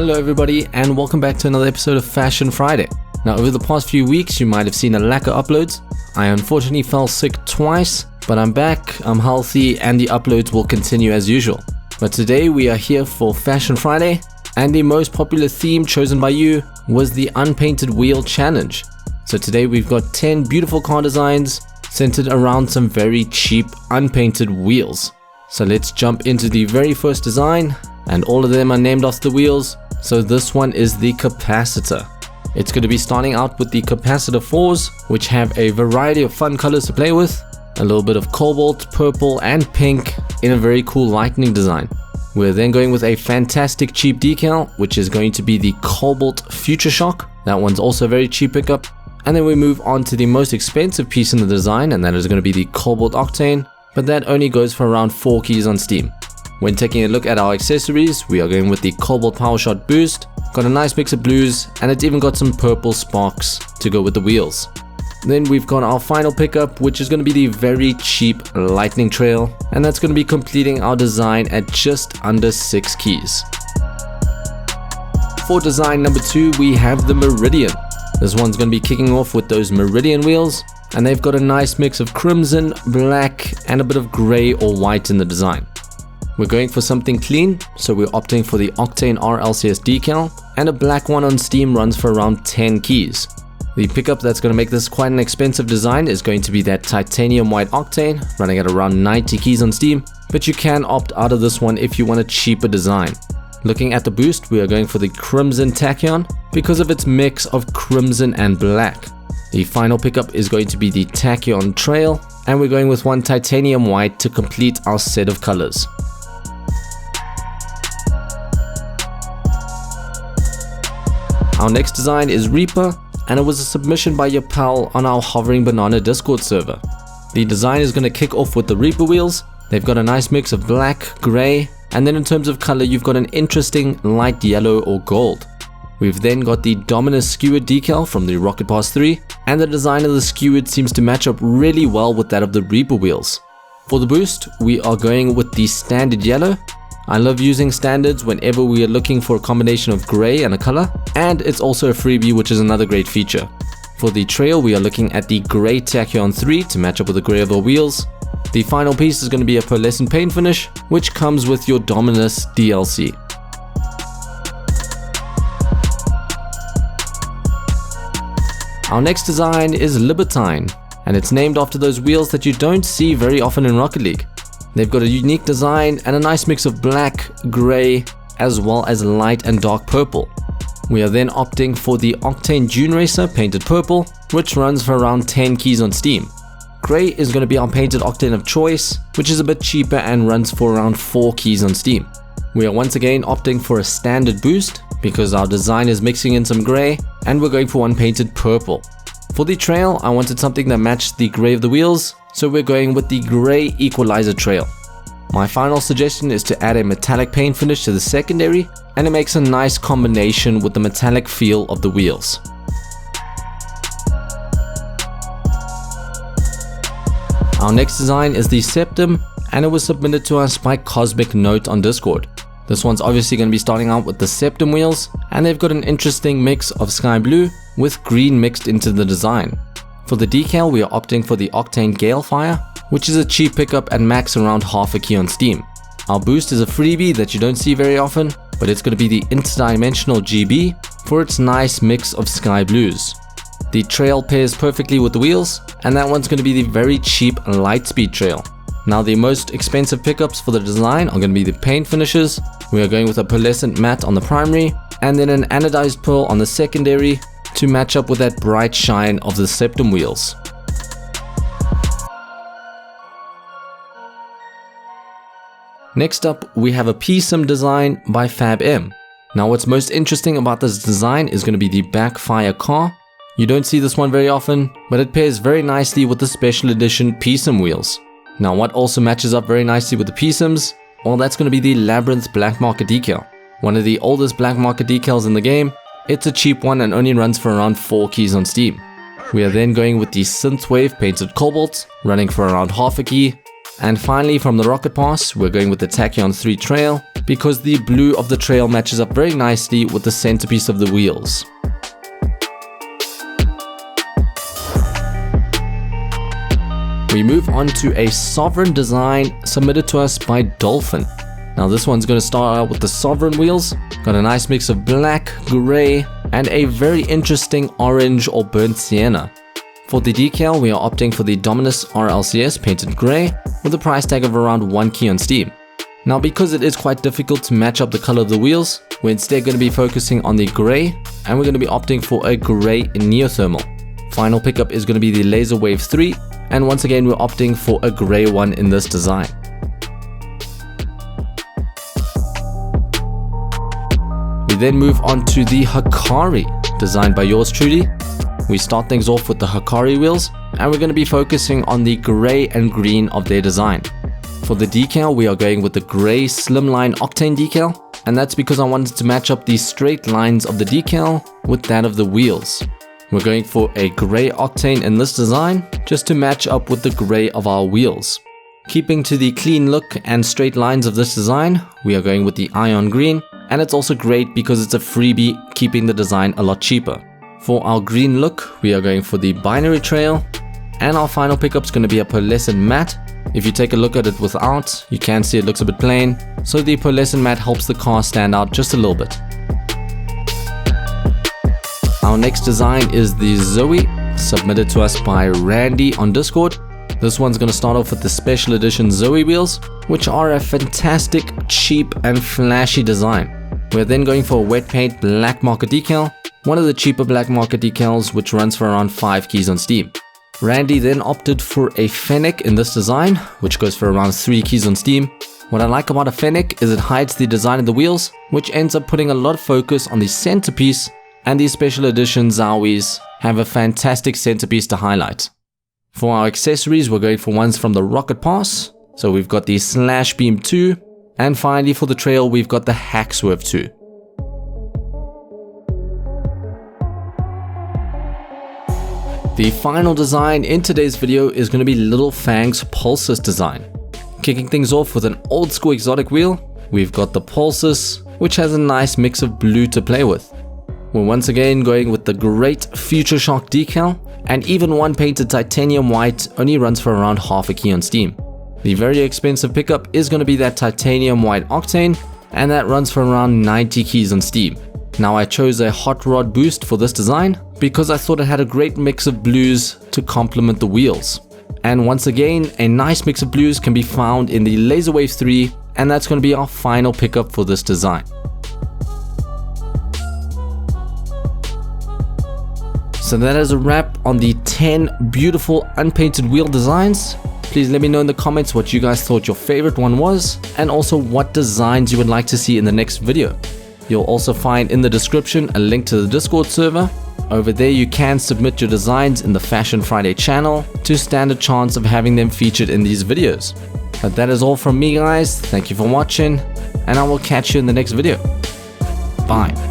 Hello everybody and welcome back to another episode of Fashion Friday. Now over the past few weeks you might have seen a lack of uploads. I unfortunately fell sick twice, but I'm back, I'm healthy and the uploads will continue as usual. But today we are here for Fashion Friday and the most popular theme chosen by you was the Unpainted Wheel Challenge. So today we've got 10 beautiful car designs centered around some very cheap unpainted wheels. So let's jump into the very first design, and all of them are named after the wheels. So this one is the capacitor. It's going to be starting out with the capacitor 4s, which have a variety of fun colors to play with. A little bit of cobalt, purple and pink in a very cool lightning design. We're then going with a fantastic cheap decal, which is going to be the Cobalt Future Shock. That one's also a very cheap pickup. And then we move on to the most expensive piece in the design, and that is going to be the Cobalt Octane, but that only goes for around 4 keys on Steam. When taking a look at our accessories, we are going with the Cobalt Power Shot Boost, got a nice mix of blues, and it's even got some purple sparks to go with the wheels. Then we've got our final pickup, which is going to be the very cheap Lightning Trail, and that's going to be completing our design at just under 6 keys. For design number 2, we have the Meridian. This one's going to be kicking off with those Meridian wheels, and they've got a nice mix of crimson, black, and a bit of grey or white in the design. We're going for something clean, so we're opting for the Octane R LCS decal, and a black one on Steam runs for around 10 keys. The pickup that's going to make this quite an expensive design is going to be that titanium white Octane, running at around 90 keys on Steam, but you can opt out of this one if you want a cheaper design. Looking at the boost, we are going for the Crimson Tachyon because of its mix of crimson and black. The final pickup is going to be the Tachyon Trail, and we're going with one titanium white to complete our set of colors. Our next design is Reaper, and it was a submission by your pal on our HoveringBanana Discord server. The design is going to kick off with the Reaper wheels. They've got a nice mix of black, grey, and then in terms of color you've got an interesting light yellow or gold. We've then got the Dominus Skewered decal from the Rocket Pass 3, and the design of the Skewered seems to match up really well with that of the Reaper wheels. For the boost, we are going with the standard yellow. I love using standards whenever we are looking for a combination of grey and a color, and it's also a freebie, which is another great feature. For the trail, we are looking at the grey Tachyon 3 to match up with the grey of our wheels. The final piece is going to be a pearlescent paint finish, which comes with your Dominus DLC. Our next design is Libertine, and it's named after those wheels that you don't see very often in Rocket League. They've got a unique design and a nice mix of black, grey, as well as light and dark purple. We are then opting for the Octane Dune Racer painted purple, which runs for around 10 keys on Steam. Grey is going to be our painted Octane of choice, which is a bit cheaper and runs for around 4 keys on Steam. We are once again opting for a standard boost because our design is mixing in some grey, and we're going for one painted purple. For the trail, I wanted something that matched the grey of the wheels, so we're going with the grey Equalizer trail. My final suggestion is to add a metallic paint finish to the secondary, and it makes a nice combination with the metallic feel of the wheels. Our next design is the Septum, and it was submitted to us by Cosmic Note on Discord. This one's obviously going to be starting out with the Septum wheels, and they've got an interesting mix of sky blue with green mixed into the design. For the decal, we are opting for the Octane Galefire, which is a cheap pickup and max around half a key on Steam. Our boost is a freebie that you don't see very often, but it's going to be the Interdimensional GB for its nice mix of sky blues. The trail pairs perfectly with the wheels, and that one's going to be the very cheap Lightspeed trail. Now the most expensive pickups for the design are going to be the paint finishes. We are going with a pearlescent matte on the primary, and then an anodized pearl on the secondary to match up with that bright shine of the Septum wheels. Next up, we have a PSIM design by FabM. Now what's most interesting about this design is going to be the backfire car. You don't see this one very often, but it pairs very nicely with the special edition PSIM wheels. Now what also matches up very nicely with the PSIMs? Well, that's going to be the Labyrinth Black Market decal. One of the oldest black market decals in the game. It's a cheap one and only runs for around 4 keys on Steam. We are then going with the Synthwave painted cobalt, running for around half a key. And finally, from the rocket pass, we're going with the Tachyon 3 trail because the blue of the trail matches up very nicely with the centerpiece of the wheels. We move on to a Sovereign design submitted to us by Dolphin. Now this one's going to start out with the Sovereign wheels. Got a nice mix of black, grey, and a very interesting orange or burnt sienna. For the decal, we are opting for the Dominus RLCS painted grey with a price tag of around 1 key on Steam. Now because it is quite difficult to match up the color of the wheels, we're instead going to be focusing on the grey, and we're going to be opting for a grey neothermal. Final pickup is going to be the Laser Wave 3, and once again we're opting for a grey one in this design. We then move on to the Hikari, designed by yours truly. We start things off with the Hikari wheels, and we're going to be focusing on the grey and green of their design. For the decal, we are going with the grey slimline octane decal, and that's because I wanted to match up the straight lines of the decal with that of the wheels. We're going for a grey octane in this design, just to match up with the grey of our wheels. Keeping to the clean look and straight lines of this design, we are going with the Ion Green, and it's also great because it's a freebie, keeping the design a lot cheaper. For our green look, we are going for the Binary Trail, and our final pickup is going to be a pearlescent matte. If you take a look at it without, you can see it looks a bit plain, so the pearlescent matte helps the car stand out just a little bit. Our next design is the Zoe, submitted to us by Randy on Discord. This one's going to start off with the Special Edition Zoe wheels, which are a fantastic, cheap and flashy design. We're then going for a wet paint black market decal, one of the cheaper black market decals which runs for around 5 keys on Steam. Randy then opted for a Fennec in this design, which goes for around 3 keys on Steam. What I like about a Fennec is it hides the design of the wheels, which ends up putting a lot of focus on the centerpiece, and these special edition Zowies have a fantastic centerpiece to highlight. For our accessories, we're going for ones from the Rocket Pass, so we've got the Slash Beam 2, and finally for the trail we've got the Hack Swerve 2. The final design in today's video is going to be Little Fang's Pulsus design. Kicking things off with an old school exotic wheel, we've got the Pulsus, which has a nice mix of blue to play with. We're once again going with the great Future Shock decal, and even one painted titanium white only runs for around half a key on Steam. The very expensive pickup is going to be that titanium white octane, and that runs for around 90 keys on Steam. Now I chose a hot rod boost for this design because I thought it had a great mix of blues to complement the wheels. And once again, a nice mix of blues can be found in the Laser Wave 3, and that's going to be our final pickup for this design. So that is a wrap on the 10 beautiful unpainted wheel designs. Please let me know in the comments what you guys thought your favorite one was, and also what designs you would like to see in the next video. You'll also find in the description a link to the Discord server. Over there you can submit your designs in the Fashion Friday channel to stand a chance of having them featured in these videos. But that is all from me guys, thank you for watching, and I will catch you in the next video. Bye.